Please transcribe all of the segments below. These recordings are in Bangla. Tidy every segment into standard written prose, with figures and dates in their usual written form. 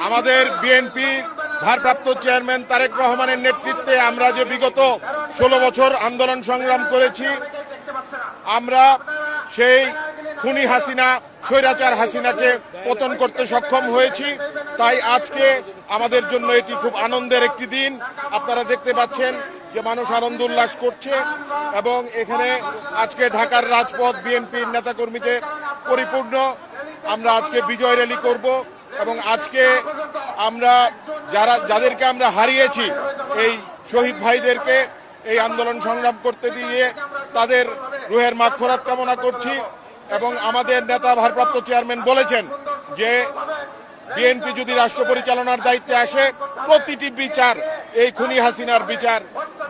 আমাদের বিএনপি ভারপ্রাপ্ত চেয়ারম্যান তারেক রহমানের নেতৃত্বে আমরা যে বিগত 16 বছর আন্দোলন সংগ্রাম করেছি, আমরা সেই খুনি হাসিনা, স্বৈরাচার হাসিনাকে পতন করতে সক্ষম হয়েছি। তাই আজকে আমাদের জন্য এটি খুব আনন্দের একটি দিন। আপনারা দেখতে পাচ্ছেন যে মানুষ আনন্দ উল্লাস করছে এবং এখানে আজকে ঢাকার রাজপথ বিএনপির নেতাকর্মীতে পরিপূর্ণ। আমরা আজকে বিজয় র্যালি করব এবং আজকে আমরা যাদেরকে আমরা হারিয়েছি, এই শহীদ ভাইদেরকে এই আন্দোলন সংগ্রাম করতে দিয়ে তাদের রুহের মাগফিরাত কামনা করছি। এবং আমাদের নেতা ভারপ্রাপ্ত চেয়ারম্যান বলেছেন যে বিএনপি যদি রাষ্ট্র পরিচালনার দায়িত্বে আসে, প্রতিটি বিচার, এই খুনি হাসিনার বিচার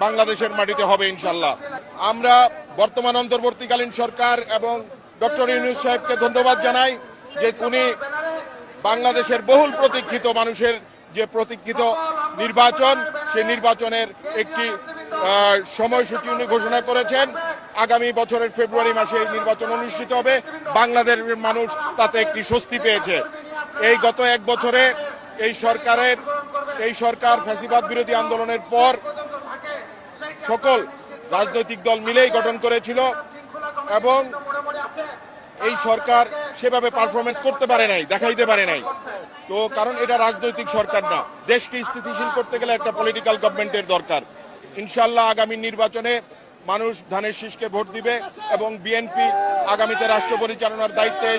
বাংলাদেশের মাটিতে হবে ইনশাল্লাহ। আমরা বর্তমান অন্তর্বর্তীকালীন সরকার এবং ডক্টর ইউনূস সাহেবকে ধন্যবাদ জানাই যে উনি বাংলাদেশের বহুল প্রতীক্ষিত, মানুষের যে প্রতীক্ষিত নির্বাচন, সেই নির্বাচনের একটি সময়সূচি উনি ঘোষণা করেছেন। আগামী বছরের ফেব্রুয়ারি মাসে এই নির্বাচন অনুষ্ঠিত হবে। বাংলাদেশের মানুষ তাতে একটি স্বস্তি পেয়েছে। এই গত এক বছরে এই সরকার ফ্যাসিবাদ বিরোধী আন্দোলনের পর সকল রাজনৈতিক দল মিলেই গঠন করেছিল এবং এই সরকার সেভাবে পারফরমেন্স করতে পারে নাই, দেখাইতে পারে নাই। তো কারণ এটা রাজনৈতিক সরকার না, দেশকে স্থিতিশীল করতে গেলে একটা পলিটিক্যাল গভর্নমেন্টের দরকার। ইনশাল্লাহ আগামী নির্বাচনে মানুষ ধানের শীষকে ভোট দিবে এবং বিএনপি আগামীতে রাষ্ট্র পরিচালনার দায়িত্বে